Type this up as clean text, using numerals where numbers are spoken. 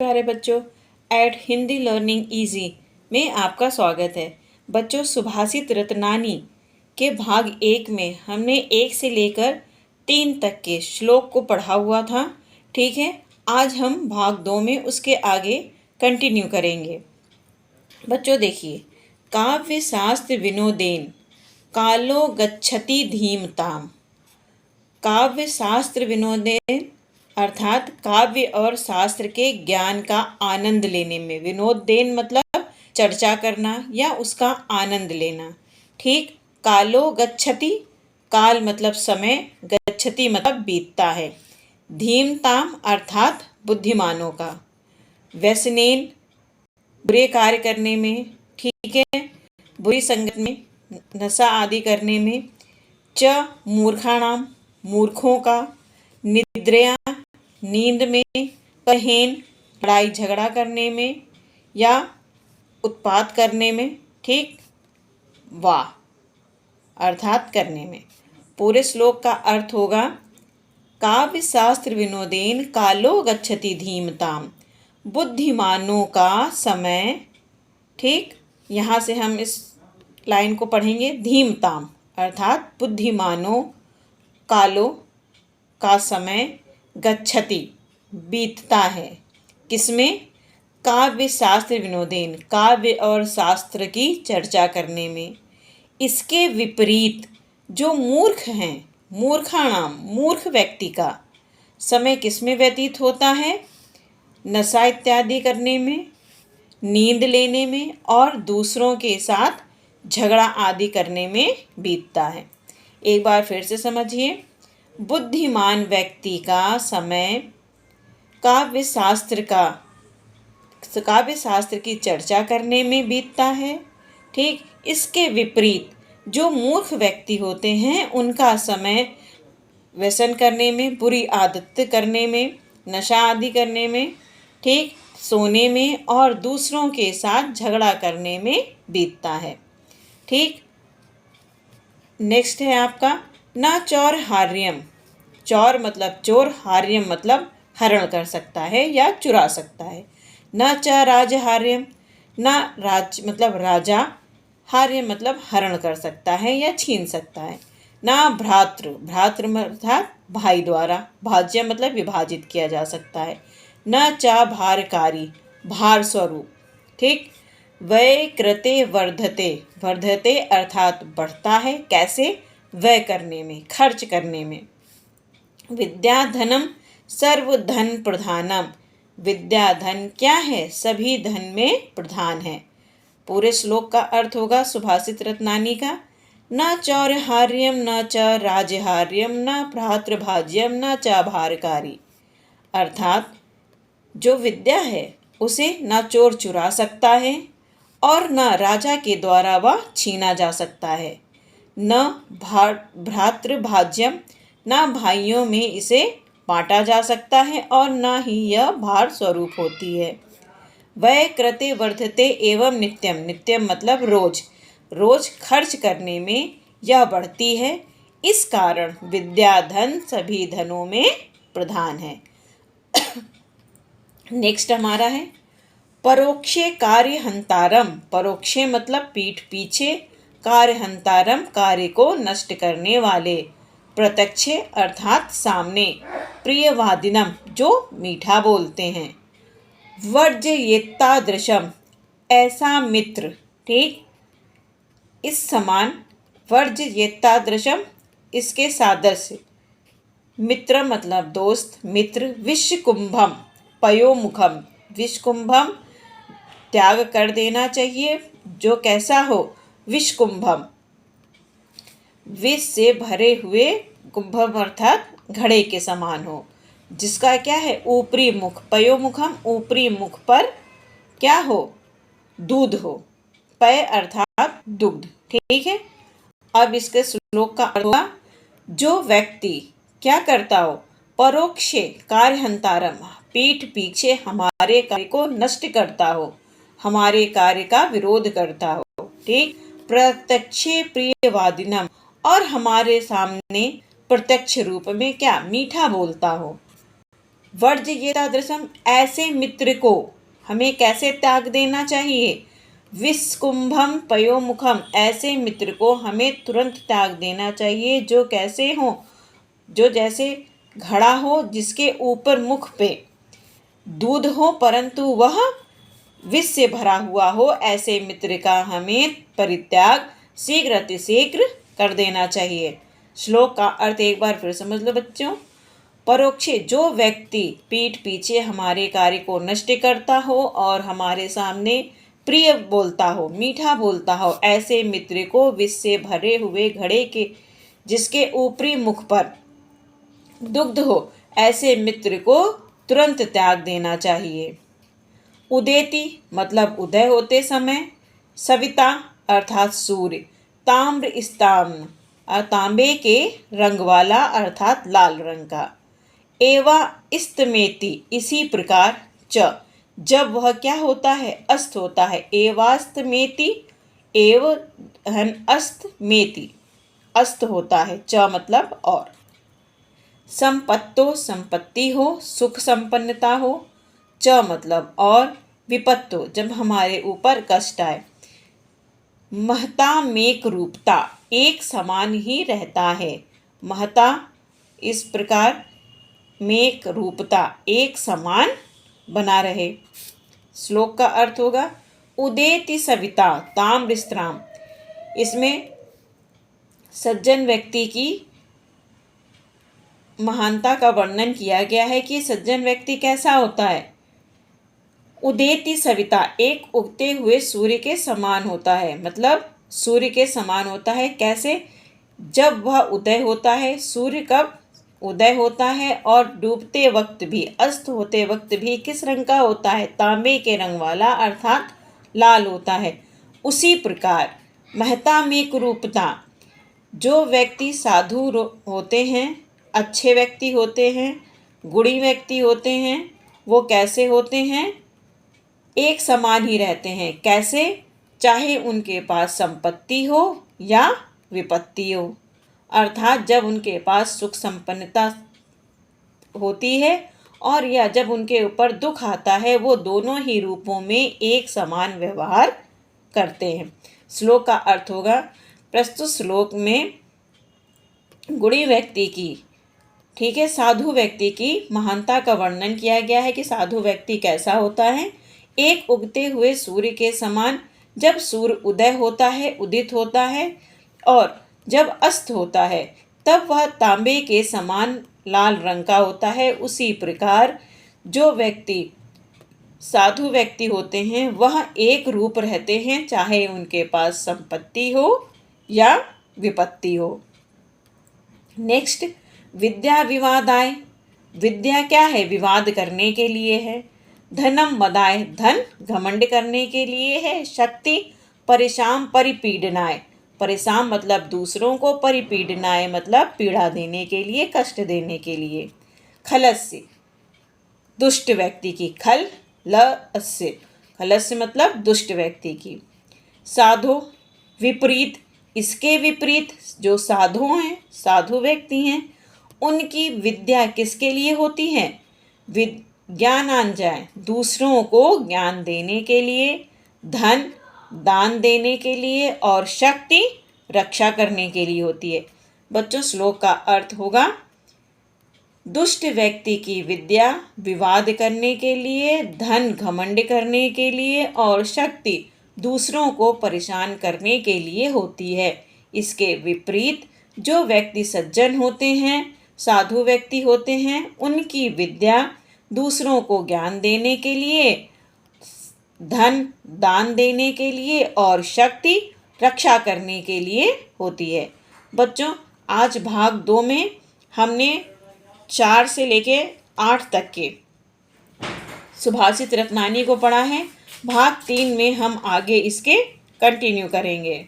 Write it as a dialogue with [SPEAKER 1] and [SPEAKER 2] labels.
[SPEAKER 1] प्यारे बच्चों, eight Hindi learning easy में आपका स्वागत है। बच्चों, सुभाषित रत्नानी के भाग 1 में हमने 1 से लेकर 3 तक के श्लोक को पढ़ा हुआ था। ठीक है, आज हम भाग 2 में उसके आगे कंटिन्यू करेंगे। बच्चों देखिए, काव्य शास्त्र विनोदेन कालो गच्छति धीमताम। काव्य शास्त्र विनोदेन अर्थात काव्य और शास्त्र के ज्ञान का आनंद लेने में। विनोदेन मतलब चर्चा करना या उसका आनंद लेना। ठीक, कालो गच्छति, काल मतलब समय, गच्छति मतलब बीतता है। धीमताम अर्थात बुद्धिमानों का। व्यसनेन बुरे कार्य करने में, ठीक है, बुरी संगत में, नशा आदि करने में। च मूर्खाणाम मूर्खों का। निद्रया नींद में। कहेन लड़ाई झगड़ा करने में या उत्पात करने में। ठीक, वाह अर्थात करने में। पूरे श्लोक का अर्थ होगा, काव्य शास्त्र विनोदेन कालो गच्छति धीमताम। बुद्धिमानों का समय। ठीक, यहाँ से हम इस लाइन को पढ़ेंगे। धीमताम अर्थात बुद्धिमानों, कालो का समय, गच्छति बीतता है। किसमें? काव्य शास्त्र विनोदेन, काव्य और शास्त्र की चर्चा करने में। इसके विपरीत जो मूर्ख हैं, मूर्खाणाम मूर्ख व्यक्ति का समय किसमें व्यतीत होता है? नशा इत्यादि करने में, नींद लेने में और दूसरों के साथ झगड़ा आदि करने में बीतता है। एक बार फिर से समझिए, बुद्धिमान व्यक्ति का समय काव्य शास्त्र की चर्चा करने में बीतता है। ठीक, इसके विपरीत जो मूर्ख व्यक्ति होते हैं उनका समय व्यसन करने में, बुरी आदत करने में, नशा आदि करने में, ठीक, सोने में और दूसरों के साथ झगड़ा करने में बीतता है। ठीक, नेक्स्ट है आपका न चौर हार्यम। चौर मतलब चोर, हार्यम मतलब हरण कर सकता है या चुरा सकता है। न च राजहार्यम, न राज मतलब राजा, हार्य मतलब हरण कर सकता है या छीन सकता है। न भ्रातृ, भ्रातृ अर्थात भाई द्वारा, भाज्य मतलब विभाजित किया जा सकता है। न च भारकारी, भार स्वरूप। ठीक, व्यय कृते वर्धते, वर्धते अर्थात बढ़ता है। कैसे? व्यय करने में, खर्च करने में। विद्या धनम सर्वधन प्रधानम, विद्या धन क्या है? सभी धन में प्रधान है। पूरे श्लोक का अर्थ होगा सुभाषित रत्नानी का, न चौरहार्यम न च राजहार्यम न भ्रातृभाज्यम न च भारकारी। अर्थात जो विद्या है उसे न चोर चुरा सकता है और न राजा के द्वारा वह छीना जा सकता है। न भ्रातृभाज्यम, न भाइयों में इसे बांटा जा सकता है और न ही यह भार स्वरूप होती है। वय कृते वर्धते एवं नित्यम, नित्यम मतलब रोज, रोज खर्च करने में यह बढ़ती है। इस कारण विद्या धन सभी धनों में प्रधान है। नेक्स्ट हमारा है परोक्षे कार्य हंतारम। परोक्षे मतलब पीठ पीछे, कार्य हंतारम कार्य को नष्ट करने वाले, प्रत्यक्षे अर्थात सामने, प्रियवादिनम जो मीठा बोलते हैं। वर्जयेत्तादृशम ऐसा मित्र। ठीक, इस समान, वर्जयेत्तादृशम इसके सादृश्य, मित्र मतलब दोस्त, मित्र। विषकुंभम पयोमुखम, विषकुंभम त्याग कर देना चाहिए, जो कैसा हो? विषकुंभम विष से भरे हुए, कुंभम अर्थात घड़े के समान हो, जिसका क्या है? ऊपरी मुख, पयोमुखम ऊपरी मुख पर क्या हो? दूध हो। पय अर्थात दुग्ध। ठीक है, अब इसके श्लोक का अर्थ होगा, जो व्यक्ति क्या करता हो? परोक्षे कार्य हंतारम, पीठ पीछे हमारे कार्य को नष्ट करता हो, हमारे कार्य का विरोध करता हो। ठीक, प्रत्यक्षे प्रियवादिनम और हमारे सामने प्रत्यक्ष रूप में क्या? मीठा बोलता हो। वर्ज्येता दृशम, ऐसे मित्र को हमें कैसे त्याग देना चाहिए। विस्कुंभम पयोमुखम, ऐसे मित्र को हमें तुरंत त्याग देना चाहिए जो कैसे हो, जो जैसे घड़ा हो जिसके ऊपर मुख पे दूध हो परंतु वह विष से भरा हुआ हो, ऐसे मित्र का हमें परित्याग शीघ्र अतिशीघ्र कर देना चाहिए। श्लोक का अर्थ एक बार फिर समझ लो बच्चों। परोक्षे, जो व्यक्ति पीठ पीछे हमारे कार्य को नष्ट करता हो और हमारे सामने प्रिय बोलता हो, मीठा बोलता हो, ऐसे मित्र को विष से भरे हुए घड़े के जिसके ऊपरी मुख पर दुग्ध हो, ऐसे मित्र को तुरंत त्याग देना चाहिए। उदेति मतलब उदय होते समय, सविता अर्थात सूर्य, ताम्र स्तम्भ तांबे के रंग वाला अर्थात लाल रंग का, एवा इस्तमेति इसी प्रकार, च जब वह क्या होता है, अस्त होता है, एवास्तमेति, एव धन अस्त मेति, अस्त होता है, च मतलब और। संपत्तो संपत्ति हो, सुख संपन्नता हो, च मतलब और, विपत्तो जब हमारे ऊपर कष्ट आए, महता मेक रूपता एक समान ही रहता है, महता इस प्रकार, मेक रूपता एक समान बना रहे। श्लोक का अर्थ होगा उदेति सविता ताम्रस्त्राम, इसमें सज्जन व्यक्ति की महानता का वर्णन किया गया है कि सज्जन व्यक्ति कैसा होता है। उदेति सविता एक उगते हुए सूर्य के समान होता है, मतलब सूर्य के समान होता है। कैसे, जब वह उदय होता है, सूर्य कब उदय होता है और डूबते वक्त भी, अस्त होते वक्त भी किस रंग का होता है, तांबे के रंग वाला अर्थात लाल होता है। उसी प्रकार महता में कुरूपता, जो व्यक्ति साधु होते हैं, अच्छे व्यक्ति होते हैं, गुणी व्यक्ति होते हैं, वो कैसे होते हैं, एक समान ही रहते हैं। कैसे, चाहे उनके पास संपत्ति हो या विपत्ति हो, अर्थात जब उनके पास सुख संपन्नता होती है और या जब उनके ऊपर दुख आता है, वो दोनों ही रूपों में एक समान व्यवहार करते हैं। श्लोक का अर्थ होगा, प्रस्तुत श्लोक में गुणी व्यक्ति की, ठीक है, साधु व्यक्ति की महानता का वर्णन किया गया है कि साधु व्यक्ति कैसा होता है। एक उगते हुए सूर्य के समान, जब सूर्य उदय होता है, उदित होता है, और जब अस्त होता है तब वह तांबे के समान लाल रंग का होता है। उसी प्रकार जो व्यक्ति साधु व्यक्ति होते हैं वह एक रूप रहते हैं, चाहे उनके पास संपत्ति हो या विपत्ति हो। नेक्स्ट, विद्या विवादाय, विद्या क्या है, विवाद करने के लिए है। धनम मदाय, धन घमंड करने के लिए है। शक्ति परेशान परिपीडनाय, परेशान मतलब दूसरों को, परिपीडनाय मतलब पीड़ा देने के लिए, कष्ट देने के लिए। खलस्य दुष्ट व्यक्ति की, खल लस्य, खलस्य मतलब दुष्ट व्यक्ति की। साधु विपरीत, इसके विपरीत जो साधु हैं, साधु व्यक्ति हैं, उनकी विद्या किसके लिए होती है, ज्ञानांजय, दूसरों को ज्ञान देने के लिए, धन दान देने के लिए, और शक्ति रक्षा करने के लिए होती है। बच्चों, श्लोक का अर्थ होगा, दुष्ट व्यक्ति की विद्या विवाद करने के लिए, धन घमंड करने के लिए, और शक्ति दूसरों को परेशान करने के लिए होती है। इसके विपरीत जो व्यक्ति सज्जन होते हैं, साधु व्यक्ति होते हैं, उनकी विद्या दूसरों को ज्ञान देने के लिए, धन दान देने के लिए, और शक्ति रक्षा करने के लिए होती है। बच्चों, आज भाग 2 में हमने 4 से लेके 8 तक के सुभाषित रत्नानी को पढ़ा है। भाग 3 में हम आगे इसके कंटिन्यू करेंगे।